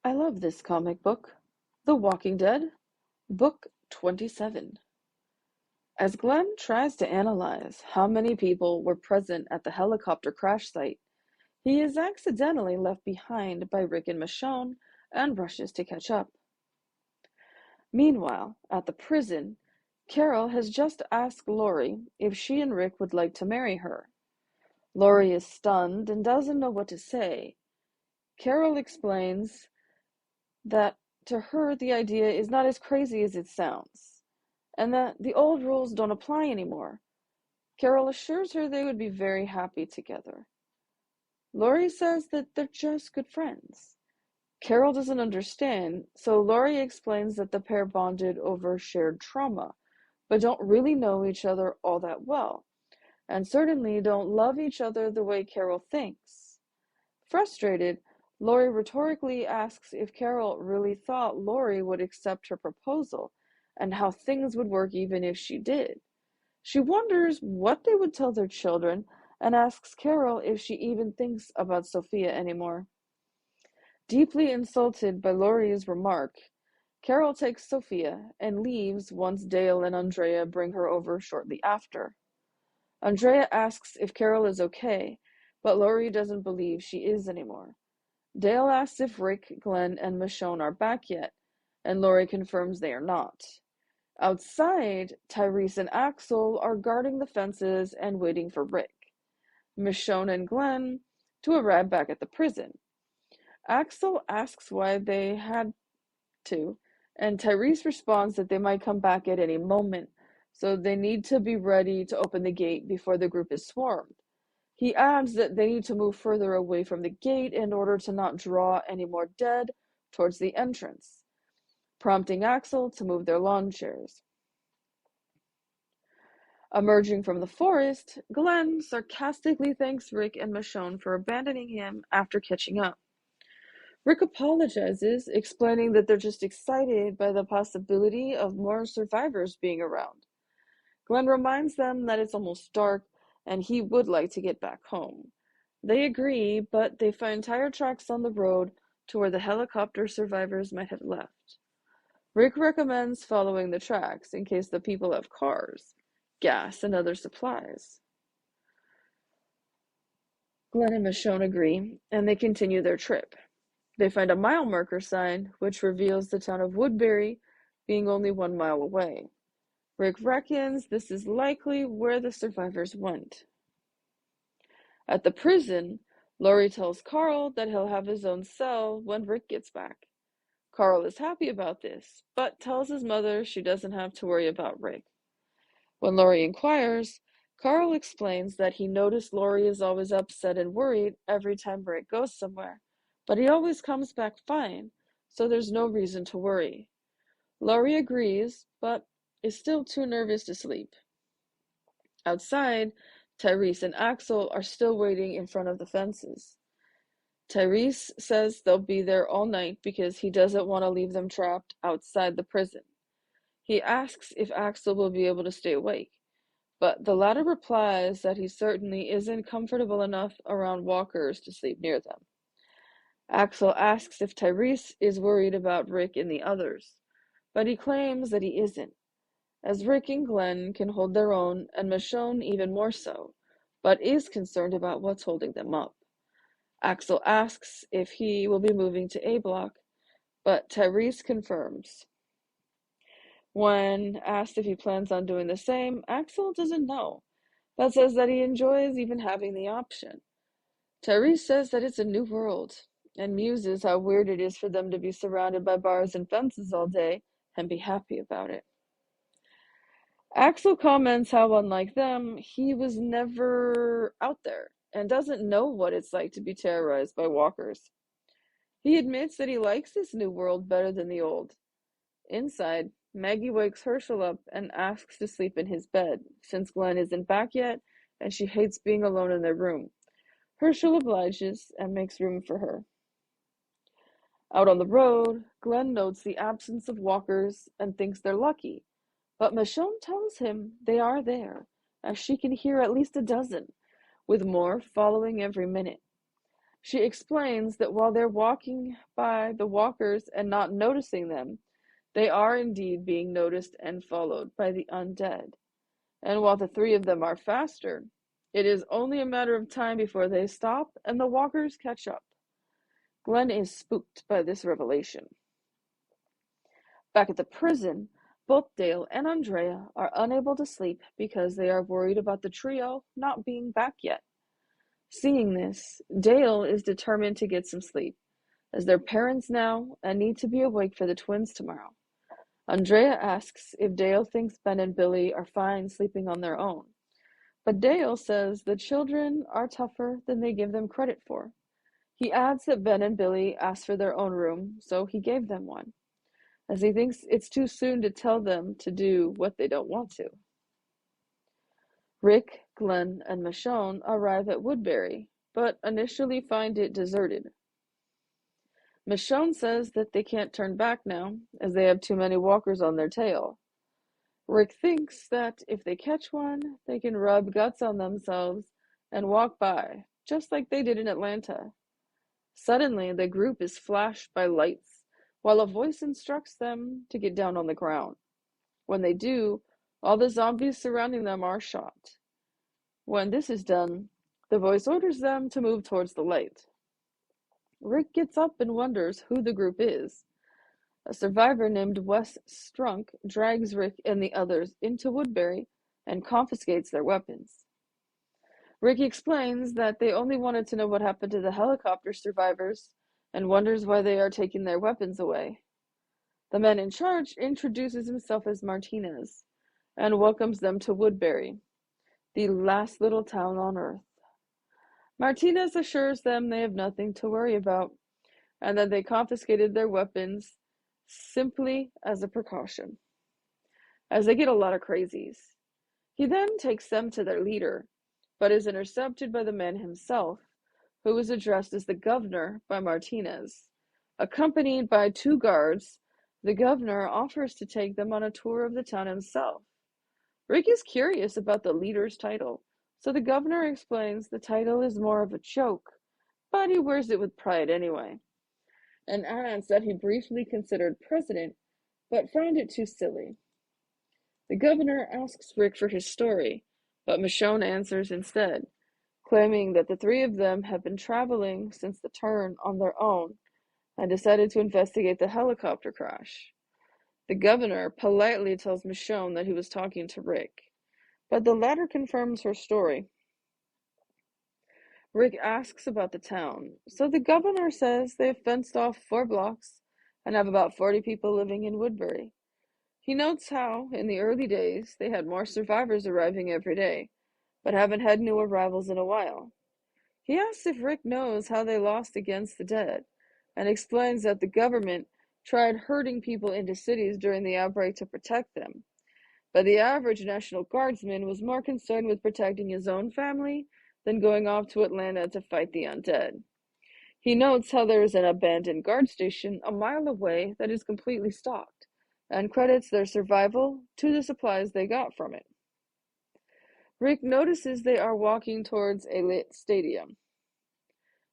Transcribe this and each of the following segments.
I love this comic book. The Walking Dead, Book 27. As Glenn tries to analyze how many people were present at the helicopter crash site, he is accidentally left behind by Rick and Michonne and rushes to catch up. Meanwhile, at the prison, Carol has just asked Lori if she and Rick would like to marry her. Lori is stunned and doesn't know what to say. Carol explains that to her the idea is not as crazy as it sounds, and that the old rules don't apply anymore. Carol assures her they would be very happy together. Lori says that they're just good friends. Carol doesn't understand, so Lori explains that the pair bonded over shared trauma, but don't really know each other all that well, and certainly don't love each other the way Carol thinks. Frustrated, Lori rhetorically asks if Carol really thought Lori would accept her proposal, and how things would work even if she did. She wonders what they would tell their children, and asks Carol if she even thinks about Sophia anymore. Deeply insulted by Lori's remark, Carol takes Sophia and leaves once Dale and Andrea bring her over shortly after. Andrea asks if Carol is okay, but Lori doesn't believe she is anymore. Dale asks if Rick, Glenn, and Michonne are back yet, and Lori confirms they are not. Outside, Tyrese and Axel are guarding the fences and waiting for Rick, Michonne and Glenn to arrive back at the prison. Axel asks why they had to, and Tyrese responds that they might come back at any moment, so they need to be ready to open the gate before the group is swarmed. He adds that they need to move further away from the gate in order to not draw any more dead towards the entrance, prompting Axel to move their lawn chairs. Emerging from the forest, Glenn sarcastically thanks Rick and Michonne for abandoning him after catching up. Rick apologizes, explaining that they're just excited by the possibility of more survivors being around. Glenn reminds them that it's almost dark and he would like to get back home. They agree, but they find tire tracks on the road to where the helicopter survivors might have left. Rick recommends following the tracks in case the people have cars, gas, and other supplies. Glenn and Michonne agree, and they continue their trip. They find a mile marker sign, which reveals the town of Woodbury being only 1 mile away. Rick reckons this is likely where the survivors went. At the prison, Lori tells Carl that he'll have his own cell when Rick gets back. Carl is happy about this, but tells his mother she doesn't have to worry about Rick. When Lori inquires, Carl explains that he noticed Lori is always upset and worried every time Rick goes somewhere, but he always comes back fine, so there's no reason to worry. Lori agrees, but is still too nervous to sleep. Outside, Tyrese and Axel are still waiting in front of the fences. Tyrese says they'll be there all night because he doesn't want to leave them trapped outside the prison. He asks if Axel will be able to stay awake, but the latter replies that he certainly isn't comfortable enough around walkers to sleep near them. Axel asks if Tyrese is worried about Rick and the others, but he claims that he isn't, as Rick and Glenn can hold their own, and Michonne even more so, but is concerned about what's holding them up. Axel asks if he will be moving to A Block, but Tyrese confirms. When asked if he plans on doing the same, Axel doesn't know, but says that he enjoys even having the option. Tyrese says that it's a new world, and muses how weird it is for them to be surrounded by bars and fences all day and be happy about it. Axel comments how, unlike them, he was never out there and doesn't know what it's like to be terrorized by walkers. He admits that he likes this new world better than the old. Inside, Maggie wakes Herschel up and asks to sleep in his bed, since Glenn isn't back yet and she hates being alone in their room. Herschel obliges and makes room for her. Out on the road, Glenn notes the absence of walkers and thinks they're lucky, but Michonne tells him they are there, as she can hear at least a dozen, with more following every minute. She explains that while they're walking by the walkers and not noticing them, they are indeed being noticed and followed by the undead. And while the three of them are faster, it is only a matter of time before they stop and the walkers catch up. Glenn is spooked by this revelation. Back at the prison, both Dale and Andrea are unable to sleep because they are worried about the trio not being back yet. Seeing this, Dale is determined to get some sleep, as they're parents now and need to be awake for the twins tomorrow. Andrea asks if Dale thinks Ben and Billy are fine sleeping on their own, but Dale says the children are tougher than they give them credit for. He adds that Ben and Billy asked for their own room, so he gave them one, as he thinks it's too soon to tell them to do what they don't want to. Rick, Glenn, and Michonne arrive at Woodbury, but initially find it deserted. Michonne says that they can't turn back now, as they have too many walkers on their tail. Rick thinks that if they catch one, they can rub guts on themselves and walk by, just like they did in Atlanta. Suddenly, the group is flashed by lights, while a voice instructs them to get down on the ground. When they do, all the zombies surrounding them are shot. When this is done, the voice orders them to move towards the light. Rick gets up and wonders who the group is. A survivor named Wes Strunk drags Rick and the others into Woodbury and confiscates their weapons. Rick explains that they only wanted to know what happened to the helicopter survivors and wonders why they are taking their weapons away. The man in charge introduces himself as Martinez and welcomes them to Woodbury, the last little town on Earth. Martinez assures them they have nothing to worry about and that they confiscated their weapons simply as a precaution, as they get a lot of crazies. He then takes them to their leader, but is intercepted by the man himself, who is addressed as the governor by Martinez. Accompanied by 2 guards, the governor offers to take them on a tour of the town himself. Rick is curious about the leader's title, so the governor explains the title is more of a joke, but he wears it with pride anyway, and adds that he briefly considered president, but found it too silly. The governor asks Rick for his story, but Michonne answers instead, claiming that the 3 of them have been traveling since the turn on their own and decided to investigate the helicopter crash. The governor politely tells Michonne that he was talking to Rick, but the latter confirms her story. Rick asks about the town, so the governor says they've fenced off 4 blocks and have about 40 people living in Woodbury. He notes how, in the early days, they had more survivors arriving every day, but haven't had new arrivals in a while. He asks if Rick knows how they lost against the dead, and explains that the government tried herding people into cities during the outbreak to protect them, but the average National Guardsman was more concerned with protecting his own family than going off to Atlanta to fight the undead. He notes how there is an abandoned guard station a mile away that is completely stocked, and credits their survival to the supplies they got from it. Rick notices they are walking towards a lit stadium,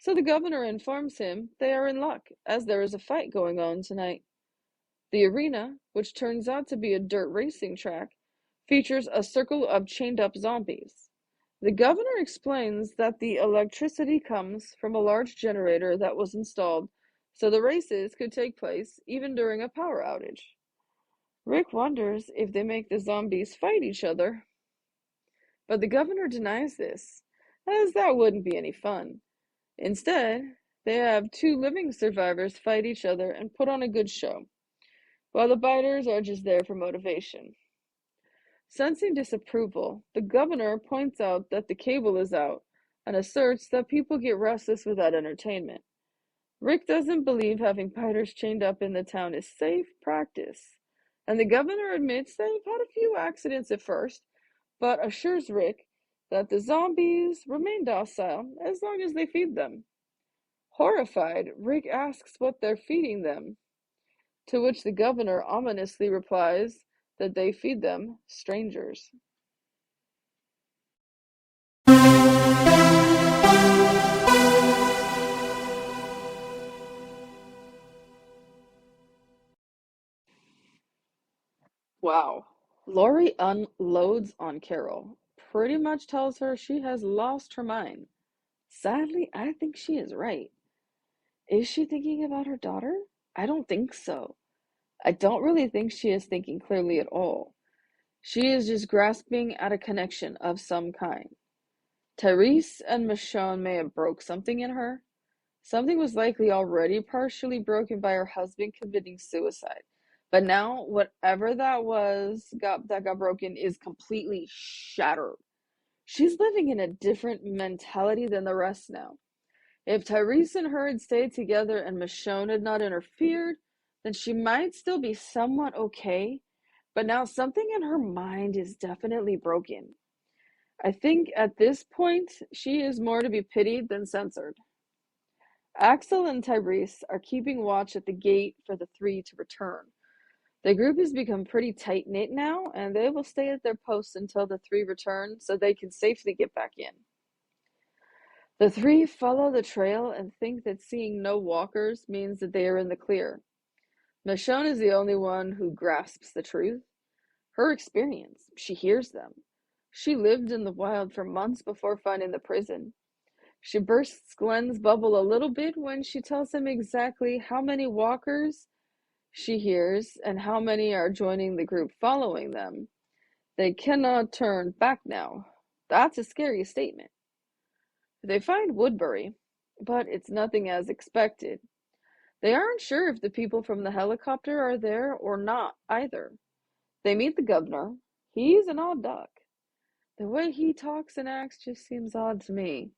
so the governor informs him they are in luck, as there is a fight going on tonight. The arena, which turns out to be a dirt racing track, features a circle of chained-up zombies. The governor explains that the electricity comes from a large generator that was installed so the races could take place even during a power outage. Rick wonders if they make the zombies fight each other, but the governor denies this, as that wouldn't be any fun. Instead, they have 2 living survivors fight each other and put on a good show, while the biters are just there for motivation. Sensing disapproval, the governor points out that the cable is out and asserts that people get restless without entertainment. Rick doesn't believe having biters chained up in the town is safe practice, and the governor admits they've had a few accidents at first, but assures Rick that the zombies remain docile as long as they feed them. Horrified, Rick asks what they're feeding them, to which the governor ominously replies that they feed them strangers. Wow. Lori unloads on Carol, pretty much tells her she has lost her mind. Sadly, I think she is right. Is she thinking about her daughter? I don't think so. I don't really think she is thinking clearly at all. She is just grasping at a connection of some kind. Tyrese and Michonne may have broke something in her. Something was likely already partially broken by her husband committing suicide. But now, whatever that was that got broken is completely shattered. She's living in a different mentality than the rest now. If Tyrese and her had stayed together and Michonne had not interfered, then she might still be somewhat okay. But now something in her mind is definitely broken. I think at this point, she is more to be pitied than censored. Axel and Tyrese are keeping watch at the gate for the three to return. The group has become pretty tight-knit now, and they will stay at their posts until the three return so they can safely get back in. The three follow the trail and think that seeing no walkers means that they are in the clear. Michonne is the only one who grasps the truth. Her experience, she hears them. She lived in the wild for months before finding the prison. She bursts Glenn's bubble a little bit when she tells him exactly how many walkers she hears and how many are joining the group following them. They cannot turn back now. That's a scary statement. They find Woodbury, but it's nothing as expected. They aren't sure if the people from the helicopter are there or not either. They meet the governor. He's an odd duck. The way he talks and acts just seems odd to me.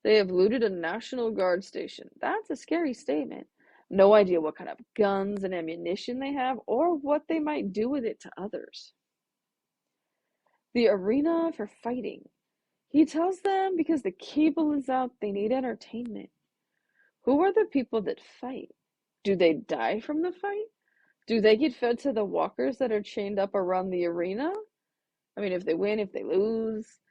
They have looted a National Guard station. That's a scary statement. No idea what kind of guns and ammunition they have or what they might do with it to others. The arena for fighting. He tells them because the cable is out, they need entertainment. Who are the people that fight? Do they die from the fight? Do they get fed to the walkers that are chained up around the arena? I mean, if they win, if they lose.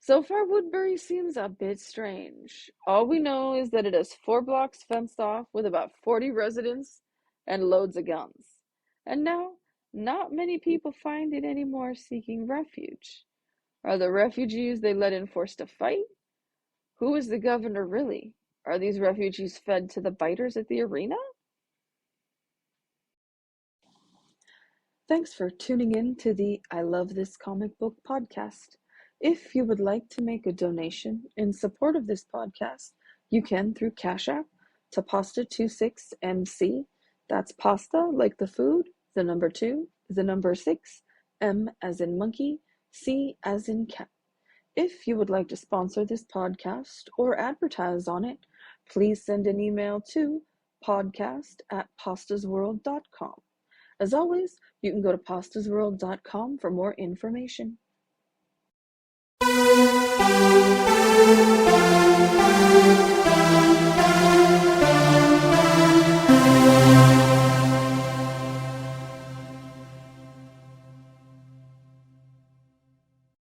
So far, Woodbury seems a bit strange. All we know is that it has 4 blocks fenced off with about 40 residents and loads of guns. And now, not many people find it anymore seeking refuge. Are the refugees they let in forced to fight? Who is the governor really? Are these refugees fed to the biters at the arena? Thanks for tuning in to the I Love This Comic Book podcast. If you would like to make a donation in support of this podcast, you can through Cash App to Pasta26MC. That's pasta like the food, the number 2, the number 6, M as in monkey, C as in cat. If you would like to sponsor this podcast or advertise on it, please send an email to podcast@pastasworld.com. As always, you can go to pastasworld.com for more information.